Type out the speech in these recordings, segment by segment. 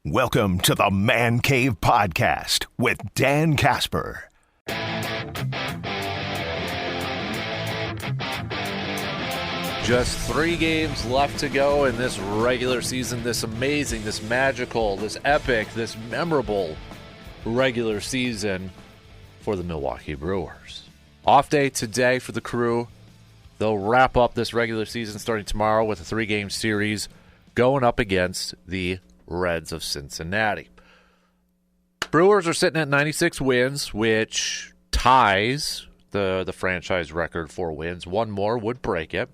Welcome to the Man Cave Podcast with Dan Casper. Just 3 games left to go in this regular season, this amazing, this magical, this epic, this memorable regular season for the Milwaukee Brewers. Off day today for the Crew. They'll wrap up this regular season starting tomorrow with a 3-game series going up against the Reds of Cincinnati. Brewers are sitting at 96 wins, which ties the franchise record for wins. One more would break it.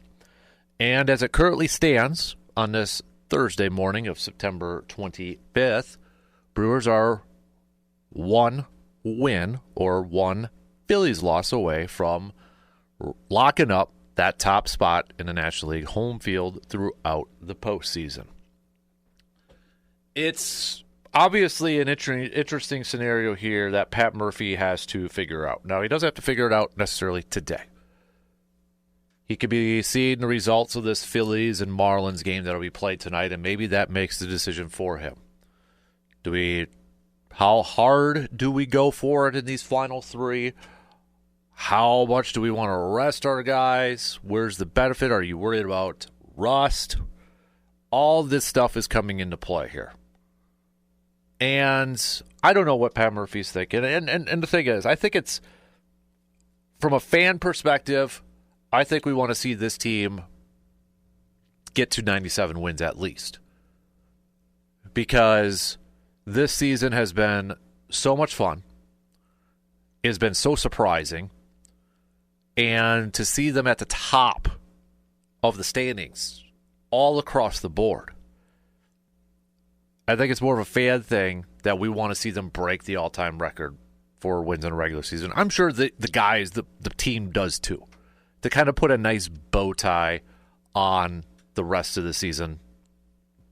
And as it currently stands on this Thursday morning of September 25th, Brewers are 1 win or 1 Phillies loss away from locking up that top spot in the National League home field throughout the postseason. It's obviously an interesting scenario here that Pat Murphy has to figure out. Now, he doesn't have to figure it out necessarily today. He could be seeing the results of this Phillies and Marlins game that will be played tonight, and maybe that makes the decision for him. How hard do we go for it in these final 3? How much do we want to rest our guys? Where's the benefit? Are you worried about rust? All this stuff is coming into play here. And I don't know what Pat Murphy's thinking. And the thing is, I think it's, from a fan perspective, I think we want to see this team get to 97 wins at least. Because this season has been so much fun. It has been so surprising. And to see them at the top of the standings all across the board, I think it's more of a fan thing that we want to see them break the all-time record for wins in a regular season. I'm sure the guys, the team does too, to kind of put a nice bow tie on the rest of the season.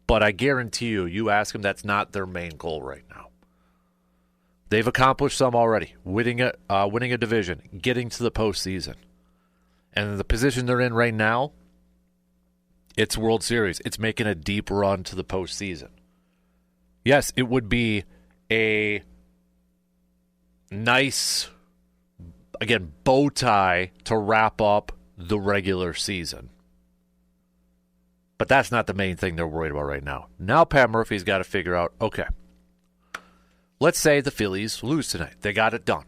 But I guarantee you ask them, that's not their main goal right now. They've accomplished some already, winning a division, getting to the postseason. And the position they're in right now, it's World Series. It's making a deep run to the postseason. Yes, it would be a nice, again, bow tie to wrap up the regular season. But that's not the main thing they're worried about right now. Now Pat Murphy's got to figure out, okay, let's say the Phillies lose tonight. They got it done.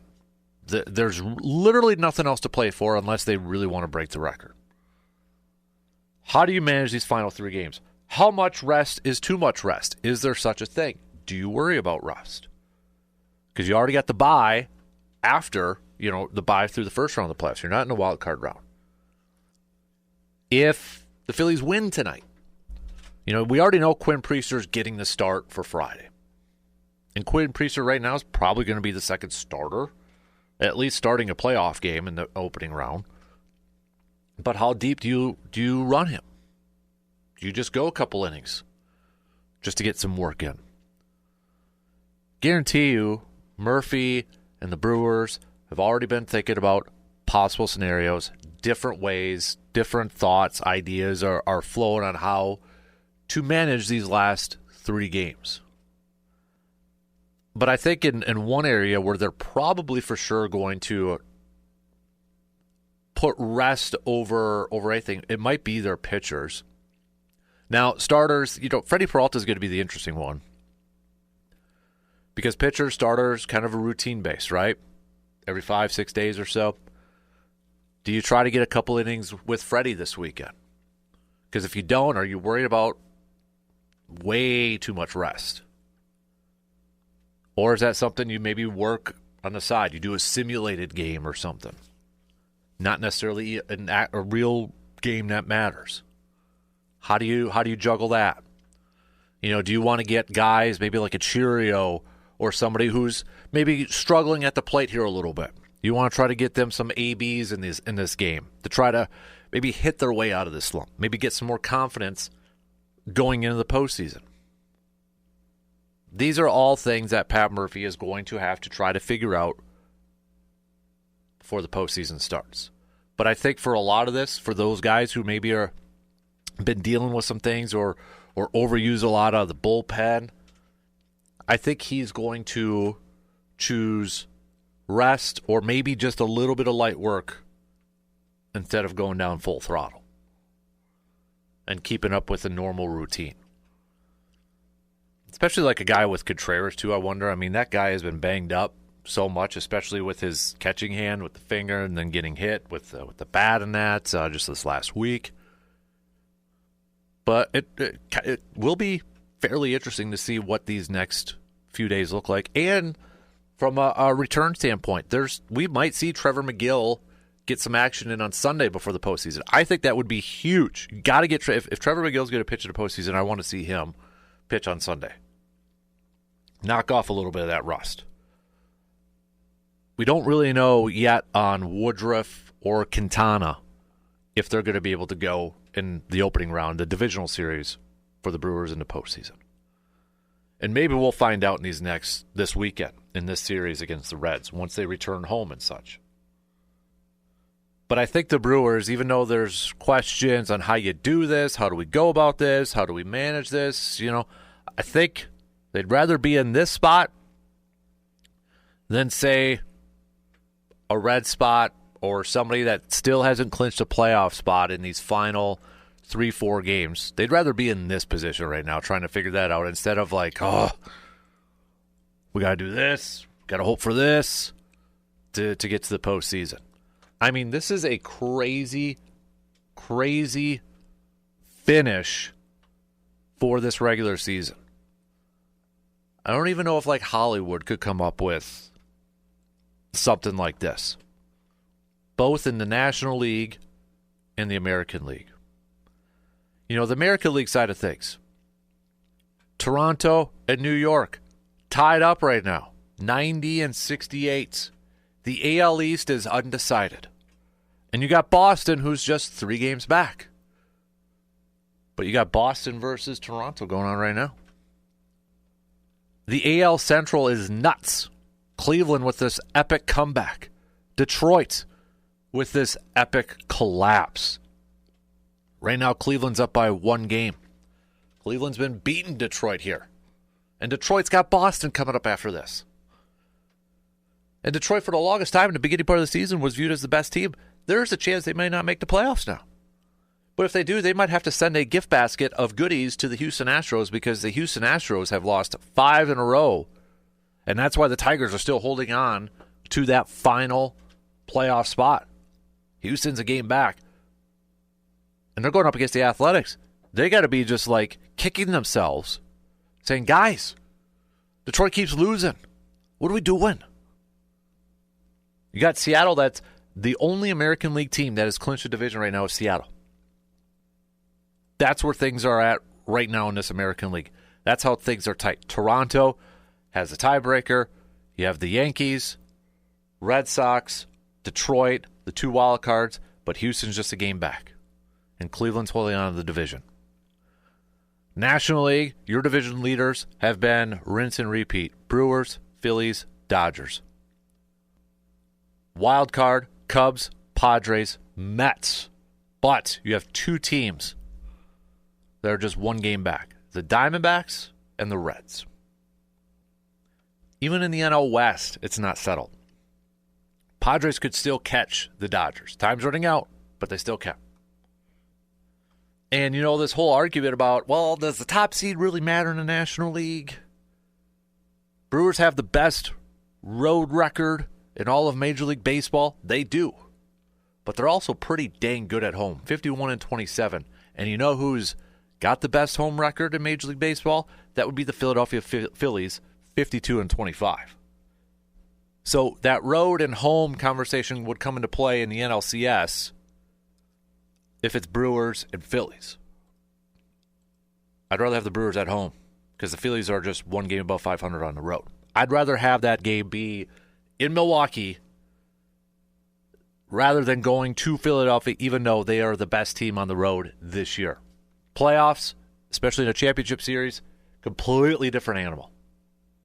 There's literally nothing else to play for unless they really want to break the record. How do you manage these final 3 games? How much rest is too much rest? Is there such a thing? Do you worry about rest? Because you already got the bye after, the bye through the first round of the playoffs. You're not in the wild card round. If the Phillies win tonight, we already know Quinn Priester's getting the start for Friday. And Quinn Priester right now is probably going to be the second starter, at least starting a playoff game in the opening round. But how deep do you run him? Do you just go a couple innings just to get some work in? Guarantee you, Murphy and the Brewers have already been thinking about possible scenarios, different ways, different thoughts, ideas are flowing on how to manage these last 3 games. But I think in one area where they're probably for sure going to put rest over anything, it might be their pitchers. Now, starters, Freddie Peralta is going to be the interesting one. Because pitchers, starters, kind of a routine base, right? Every 5-6 days or so. Do you try to get a couple innings with Freddie this weekend? Because if you don't, are you worried about way too much rest? Or is that something you maybe work on the side? You do a simulated game or something. Not necessarily a real game that matters. How do you juggle that? Do you want to get guys maybe like a Cheerio or somebody who's maybe struggling at the plate here a little bit? You want to try to get them some ABs in this game to try to maybe hit their way out of this slump, maybe get some more confidence going into the postseason. These are all things that Pat Murphy is going to have to try to figure out before the postseason starts. But I think for a lot of this, for those guys who maybe are been dealing with some things or overuse a lot of the bullpen, I think he's going to choose rest or maybe just a little bit of light work instead of going down full throttle and keeping up with a normal routine. Especially like a guy with Contreras, too, I wonder. I mean, that guy has been banged up so much, especially with his catching hand, with the finger, and then getting hit with the bat and that just this last week. But it will be fairly interesting to see what these next few days look like. And from a return standpoint, we might see Trevor Megill get some action in on Sunday before the postseason. I think that would be huge. You got to get if Trevor Megill's going to pitch in the postseason, I want to see him pitch on Sunday. Knock off a little bit of that rust. We don't really know yet on Woodruff or Quintana if they're going to be able to go in the opening round, the divisional series for the Brewers in the postseason. And maybe we'll find out this weekend in this series against the Reds once they return home and such. But I think the Brewers, even though there's questions on how you do this, how do we go about this, how do we manage this, I think they'd rather be in this spot than, say, a red spot or somebody that still hasn't clinched a playoff spot in these final 3-4 games. They'd rather be in this position right now trying to figure that out instead of like, we got to do this, got to hope for this to get to the postseason. I mean, this is a crazy, crazy finish for this regular season. I don't even know if like Hollywood could come up with something like this, both in the National League and the American League. The American League side of things, Toronto and New York tied up right now, 90 and 68. The AL East is undecided. And you got Boston, who's just 3 games back. But you got Boston versus Toronto going on right now. The AL Central is nuts. Cleveland with this epic comeback. Detroit with this epic collapse. Right now, Cleveland's up by 1 game. Cleveland's been beating Detroit here. And Detroit's got Boston coming up after this. And Detroit, for the longest time in the beginning part of the season, was viewed as the best team. There's a chance they may not make the playoffs now. But if they do, they might have to send a gift basket of goodies to the Houston Astros because the Houston Astros have lost 5 in a row. And that's why the Tigers are still holding on to that final playoff spot. Houston's a game back. And they're going up against the Athletics. They got to be just like kicking themselves, saying, guys, Detroit keeps losing. What are we doing? You got Seattle. That's the only American League team that has clinched a division right now is Seattle. That's where things are at right now in this American League. That's how things are tight. Toronto has a tiebreaker. You have the Yankees, Red Sox, Detroit, the 2 wild cards, but Houston's just a game back. And Cleveland's holding on to the division. National League, your division leaders have been rinse and repeat. Brewers, Phillies, Dodgers. Wild card, Cubs, Padres, Mets. But you have 2 teams that are just 1 game back. The Diamondbacks and the Reds. Even in the NL West, it's not settled. Padres could still catch the Dodgers. Time's running out, but they still can. And, this whole argument about, well, does the top seed really matter in the National League? Brewers have the best road record in all of Major League Baseball. They do. But they're also pretty dang good at home, 51-27. And you know who's got the best home record in Major League Baseball? That would be the Philadelphia Phillies, 52-25. So that road and home conversation would come into play in the NLCS if it's Brewers and Phillies. I'd rather have the Brewers at home because the Phillies are just 1 game above 500 on the road. I'd rather have that game be in Milwaukee rather than going to Philadelphia, even though they are the best team on the road this year. Playoffs, especially in a championship series, completely different animal.